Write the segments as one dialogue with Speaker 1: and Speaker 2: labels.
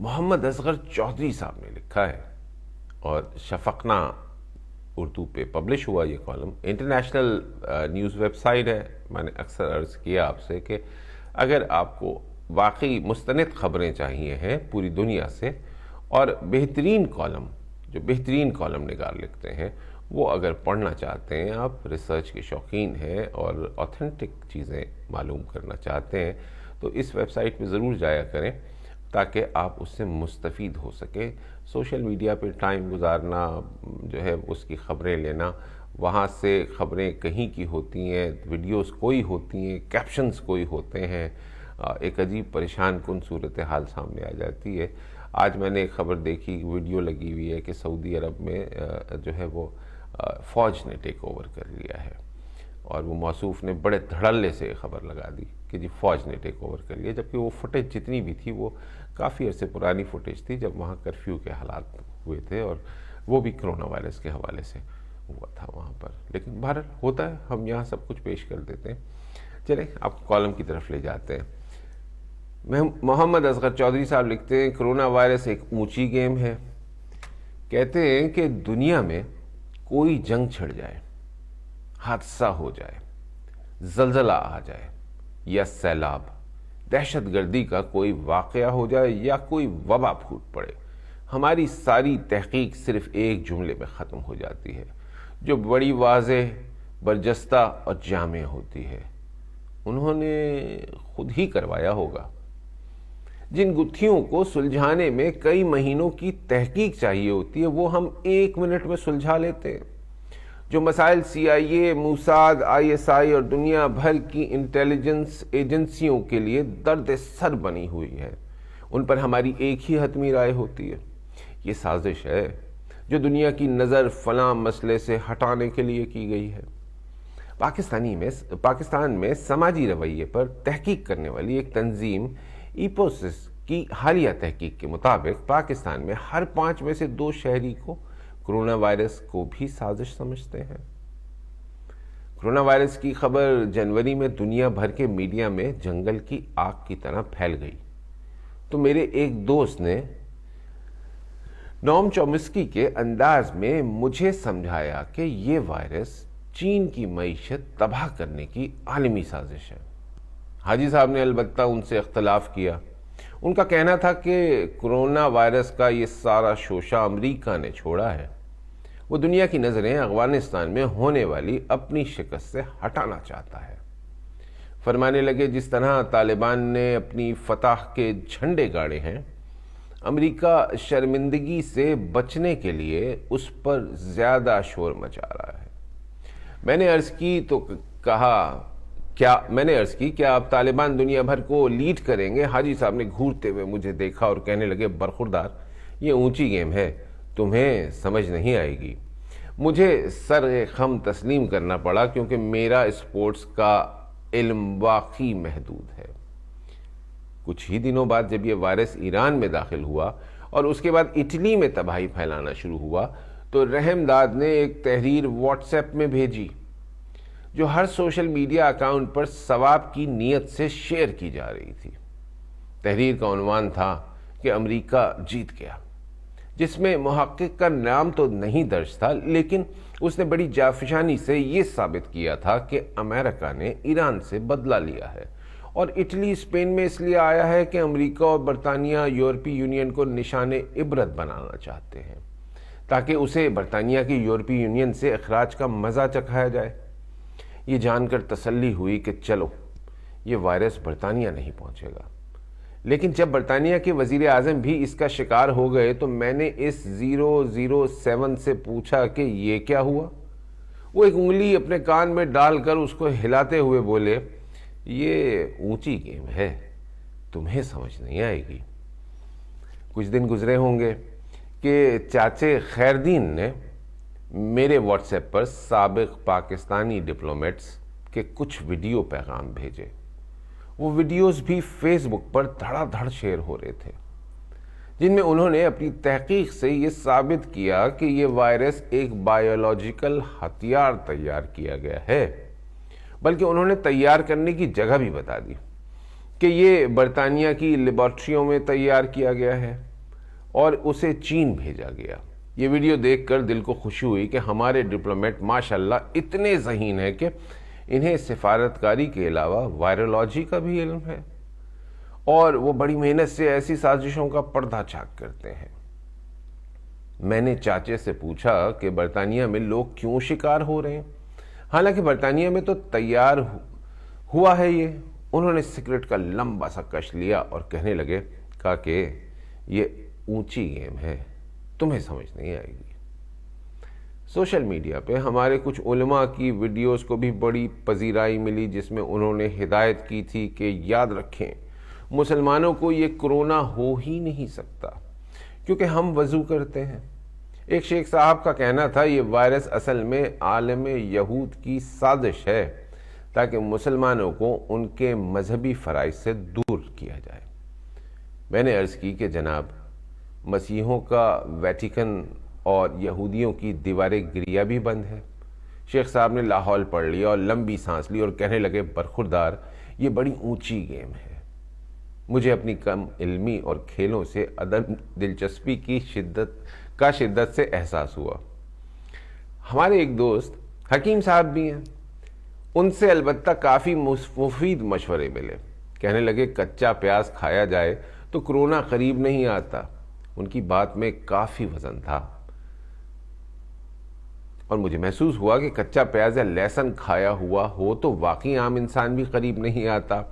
Speaker 1: محمد اصغر چودھری صاحب نے لکھا ہے اور شفقنا اردو پہ پبلش ہوا یہ column. International news website ہے. میں نے اکثر عرض کیا آپ سے کہ اگر آپ کو واقعی مستند خبریں چاہیے ہیں پوری دنیا سے اور بہترین کالم نگار لکھتے ہیں وہ اگر پڑھنا چاہتے ہیں، آپ ریسرچ کے شوقین ہیں اور اوتھینٹک چیزیں معلوم کرنا چاہتے ہیں تو اس ویب سائٹ پہ ضرور جایا کریں تاکہ آپ اس سے مستفید ہو سکیں. سوشل میڈیا پہ ٹائم گزارنا جو ہے اس کی خبریں لینا، وہاں سے خبریں کہیں کی ہوتی ہیں، ویڈیوز کوئی ہوتی ہیں، کیپشنز کوئی ہوتے ہیں، ایک عجیب پریشان کن صورتحال سامنے آ جاتی ہے. آج میں نے ایک خبر دیکھی، ویڈیو لگی ہوئی ہے کہ سعودی عرب میں جو ہے وہ فوج نے ٹیک اوور کر لیا ہے اور وہ موصوف نے بڑے دھڑلے سے خبر لگا دی کہ جی فوج نے ٹیک اوور کر لیا، جبکہ وہ فوٹیج جتنی بھی تھی وہ کافی عرصے پرانی فوٹیج تھی جب وہاں کرفیو کے حالات ہوئے تھے اور وہ بھی کرونا وائرس کے حوالے سے ہوا تھا وہاں پر. لیکن بہرحال ہوتا ہے، ہم یہاں سب کچھ پیش کر دیتے ہیں. چلیں آپ کالم کی طرف لے جاتے ہیں. محمد اصغر چودھری صاحب لکھتے ہیں کرونا وائرس ایک اونچی گیم ہے. کہتے ہیں کہ دنیا میں کوئی جنگ چھڑ جائے، حادثہ ہو جائے، زلزلہ آ جائے یا سیلاب، دہشت گردی کا کوئی واقعہ ہو جائے یا کوئی وبا پھوٹ پڑے، ہماری ساری تحقیق صرف ایک جملے میں ختم ہو جاتی ہے جو بڑی واضح، برجستہ اور جامع ہوتی ہے. انہوں نے خود ہی کروایا ہوگا. جن گتھیوں کو سلجھانے میں کئی مہینوں کی تحقیق چاہیے ہوتی ہے وہ ہم 1 منٹ میں سلجھا لیتے ہیں. جو مسائل CIA، موساد، ISI اور دنیا بھر کی انٹیلیجنس ایجنسیوں کے لیے درد سر بنی ہوئی ہے، ان پر ہماری ایک ہی حتمی رائے ہوتی ہے. یہ سازش ہے جو دنیا کی نظر فلاں مسئلے سے ہٹانے کے لیے کی گئی ہے. پاکستان میں سماجی رویے پر تحقیق کرنے والی ایک تنظیم ایپوسس کی حالیہ تحقیق کے مطابق پاکستان میں ہر 5 میں سے 2 شہری کو کرونا وائرس کو بھی سازش سمجھتے ہیں. کرونا وائرس کی خبر جنوری میں دنیا بھر کے میڈیا میں جنگل کی آگ کی طرح پھیل گئی تو میرے ایک دوست نے نوم چومسکی کے انداز میں مجھے سمجھایا کہ یہ وائرس چین کی معیشت تباہ کرنے کی عالمی سازش ہے. حاجی صاحب نے البتہ ان سے اختلاف کیا. ان کا کہنا تھا کہ کرونا وائرس کا یہ سارا شوشہ امریکہ نے چھوڑا ہے. وہ دنیا کی نظریں افغانستان میں ہونے والی اپنی شکست سے ہٹانا چاہتا ہے. فرمانے لگے جس طرح طالبان نے اپنی فتح کے جھنڈے گاڑے ہیں، امریکہ شرمندگی سے بچنے کے لیے اس پر زیادہ شور مچا رہا ہے. میں نے عرض کی کیا آپ طالبان دنیا بھر کو لیڈ کریں گے؟ حاجی صاحب نے گھورتے ہوئے مجھے دیکھا اور کہنے لگے برخوردار، یہ اونچی گیم ہے، تمہیں سمجھ نہیں آئے گی. مجھے سر خم تسلیم کرنا پڑا کیونکہ میرا اسپورٹس کا علم واقعی محدود ہے. کچھ ہی دنوں بعد جب یہ وائرس ایران میں داخل ہوا اور اس کے بعد اٹلی میں تباہی پھیلانا شروع ہوا تو رحم داد نے ایک تحریر واٹس ایپ میں بھیجی جو ہر سوشل میڈیا اکاؤنٹ پر ثواب کی نیت سے شیئر کی جا رہی تھی. تحریر کا عنوان تھا کہ امریکہ جیت گیا، جس میں محقق کا نام تو نہیں درج تھا لیکن اس نے بڑی جافشانی سے یہ ثابت کیا تھا کہ امریکہ نے ایران سے بدلہ لیا ہے اور اٹلی اسپین میں اس لیے آیا ہے کہ امریکہ اور برطانیہ یورپی یونین کو نشان عبرت بنانا چاہتے ہیں تاکہ اسے برطانیہ کی یورپی یونین سے اخراج کا مزہ چکھایا جائے. یہ جان کر تسلی ہوئی کہ چلو یہ وائرس برطانیہ نہیں پہنچے گا. لیکن جب برطانیہ کے وزیر اعظم بھی اس کا شکار ہو گئے تو میں نے اس 007 سے پوچھا کہ یہ کیا ہوا. وہ ایک انگلی اپنے کان میں ڈال کر اس کو ہلاتے ہوئے بولے یہ اونچی گیم ہے، تمہیں سمجھ نہیں آئے گی. کچھ دن گزرے ہوں گے کہ چاچے خیردین نے میرے واٹس ایپ پر سابق پاکستانی ڈپلومیٹس کے کچھ ویڈیو پیغام بھیجے. وہ ویڈیوز بھی فیس بک پر دھڑا دھڑ شیئر ہو رہے تھے جن میں انہوں نے اپنی تحقیق سے یہ ثابت کیا کہ یہ وائرس ایک بایولوجیکل ہتھیار تیار کیا گیا ہے، بلکہ انہوں نے تیار کرنے کی جگہ بھی بتا دی کہ یہ برطانیہ کی لیبارٹریوں میں تیار کیا گیا ہے. اور اسے چین بھیجا گیا۔ یہ ویڈیو دیکھ کر دل کو خوشی ہوئی کہ ہمارے ڈپلومیٹ ماشاءاللہ اتنے ذہین ہیں کہ انہیں سفارتکاری کے علاوہ وائرولوجی کا بھی علم ہے، اور وہ بڑی محنت سے ایسی سازشوں کا پردہ چاک کرتے ہیں۔ میں نے چاچے سے پوچھا کہ برطانیہ میں لوگ کیوں شکار ہو رہے ہیں، حالانکہ برطانیہ میں تو تیار ہوا ہے یہ۔ انہوں نے سگریٹ کا لمبا سا کش لیا اور کہنے لگے، کہا کہ یہ اونچی گیم ہے، تمہیں سمجھ نہیں آئے گی۔ سوشل میڈیا پہ ہمارے کچھ علماء کی ویڈیوز کو بھی بڑی پذیرائی ملی، جس میں انہوں نے ہدایت کی تھی کہ یاد رکھیں مسلمانوں کو یہ کرونا ہو ہی نہیں سکتا کیونکہ ہم وضو کرتے ہیں۔ ایک شیخ صاحب کا کہنا تھا یہ وائرس اصل میں عالم یہود کی سازش ہے تاکہ مسلمانوں کو ان کے مذہبی فرائض سے دور کیا جائے۔ میں نے عرض کی کہ جناب، مسیحوں کا ویٹیکن اور یہودیوں کی دیوار گریا بھی بند ہے۔ شیخ صاحب نے لاحول پڑھ لیا اور لمبی سانس لی اور کہنے لگے، برخوردار، یہ بڑی اونچی گیم ہے۔ مجھے اپنی کم علمی اور کھیلوں سے عدم دلچسپی کی شدت سے احساس ہوا۔ ہمارے ایک دوست حکیم صاحب بھی ہیں، ان سے البتہ کافی مفید مشورے ملے۔ کہنے لگے کچا پیاز کھایا جائے تو کرونا قریب نہیں آتا۔ ان کی بات میں کافی وزن تھا اور مجھے محسوس ہوا کہ کچا پیاز یا لہسن کھایا ہوا ہو تو واقعی عام انسان بھی قریب نہیں آتا۔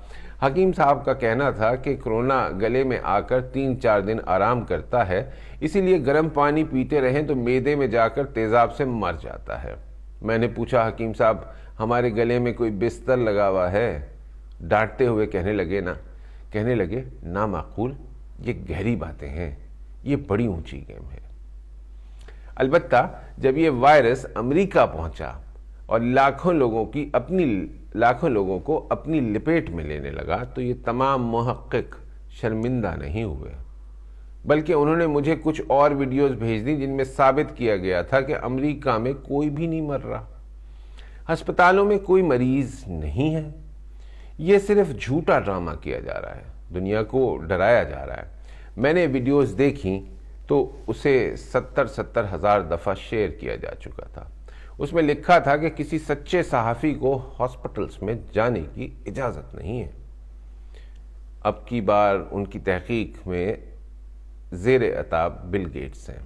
Speaker 1: حکیم صاحب کا کہنا تھا کہ کرونا گلے میں آ کر 3-4 دن آرام کرتا ہے، اسی لیے گرم پانی پیتے رہیں تو معدے میں جا کر تیزاب سے مر جاتا ہے۔ میں نے پوچھا، حکیم صاحب ہمارے گلے میں کوئی بستر لگا ہوا ہے؟ ڈانٹتے ہوئے کہنے لگے نامعقول، یہ گہری باتیں ہیں، یہ بڑی اونچی گیم ہے۔ البتہ جب یہ وائرس امریکہ پہنچا اور لاکھوں لوگوں کو اپنی لپیٹ میں لینے لگا تو یہ تمام محقق شرمندہ نہیں ہوئے، بلکہ انہوں نے مجھے کچھ اور ویڈیوز بھیج دی جن میں ثابت کیا گیا تھا کہ امریکہ میں کوئی بھی نہیں مر رہا، ہسپتالوں میں کوئی مریض نہیں ہے۔ یہ صرف جھوٹا ڈرامہ کیا جا رہا ہے، دنیا کو ڈرایا جا رہا ہے۔ میں نے ویڈیوز دیکھی تو اسے 70 ہزار دفعہ شیئر کیا جا چکا تھا۔ اس میں لکھا تھا کہ کسی سچے صحافی کو ہاسپٹلز میں جانے کی اجازت نہیں ہے۔ اب کی بار ان کی تحقیق میں زیر عتاب بل گیٹس ہیں۔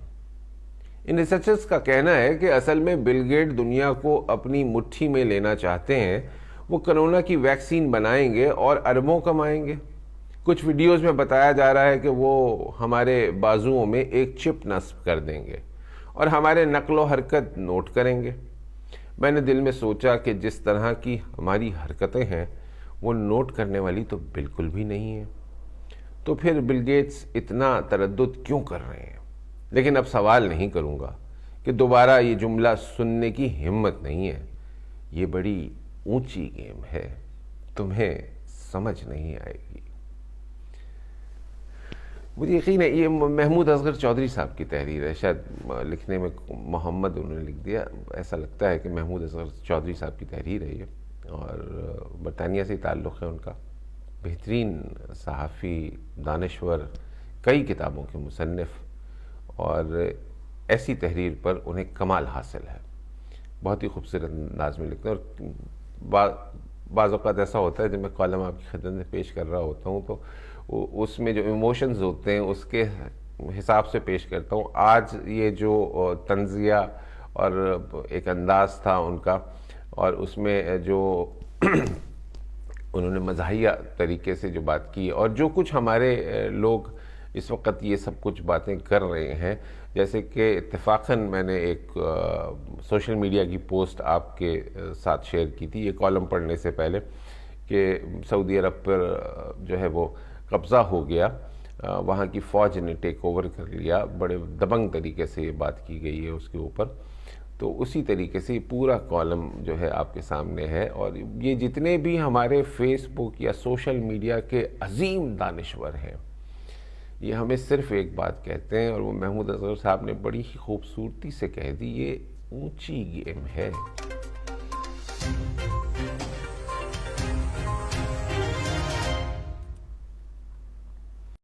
Speaker 1: ان ریسرچرز کا کہنا ہے کہ اصل میں بل گیٹ دنیا کو اپنی مٹھی میں لینا چاہتے ہیں۔ وہ کرونا کی ویکسین بنائیں گے اور اربوں کمائیں گے۔ کچھ ویڈیوز میں بتایا جا رہا ہے کہ وہ ہمارے بازوؤں میں ایک چپ نصب کر دیں گے اور ہمارے نقل و حرکت نوٹ کریں گے۔ میں نے دل میں سوچا کہ جس طرح کی ہماری حرکتیں ہیں وہ نوٹ کرنے والی تو بالکل بھی نہیں ہیں، تو پھر بل گیٹس اتنا تردد کیوں کر رہے ہیں؟ لیکن اب سوال نہیں کروں گا کہ دوبارہ یہ جملہ سننے کی ہمت نہیں ہے۔ یہ بڑی اونچی گیم ہے، تمہیں سمجھ نہیں آئے گی۔ مجھے یقین ہے یہ محمود اصغر چودھری صاحب کی تحریر ہے، شاید لکھنے میں محمد انہوں نے لکھ دیا، ایسا لگتا ہے کہ محمود اصغر چودھری صاحب کی تحریر ہے یہ، اور برطانیہ سے تعلق ہے ان کا۔ بہترین صحافی، دانشور، کئی کتابوں کے مصنف، اور ایسی تحریر پر انہیں کمال حاصل ہے۔ بہت ہی خوبصورت انداز میں لکھتے ہیں، اور بعض اوقات ایسا ہوتا ہے جب میں کالم آپ کی خدمت میں پیش کر رہا ہوتا ہوں تو اس میں جو ایموشنز ہوتے ہیں اس کے حساب سے پیش کرتا ہوں۔ آج یہ جو طنزیہ اور ایک انداز تھا ان کا، اور اس میں جو انہوں نے مزاحیہ طریقے سے جو بات کی، اور جو کچھ ہمارے لوگ اس وقت یہ سب کچھ باتیں کر رہے ہیں، جیسے کہ اتفاقاً میں نے ایک سوشل میڈیا کی پوسٹ آپ کے ساتھ شیئر کی تھی یہ کالم پڑھنے سے پہلے، کہ سعودی عرب پر جو ہے وہ قبضہ ہو گیا، وہاں کی فوج نے ٹیک اوور کر لیا، بڑے دبنگ طریقے سے یہ بات کی گئی ہے اس کے اوپر۔ تو اسی طریقے سے پورا کالم جو ہے آپ کے سامنے ہے، اور یہ جتنے بھی ہمارے فیس بک یا سوشل میڈیا کے عظیم دانشور ہیں، یہ ہمیں صرف ایک بات کہتے ہیں، اور وہ محمود اصغر صاحب نے بڑی ہی خوبصورتی سے کہہ دی، یہ اونچی گیم ہے۔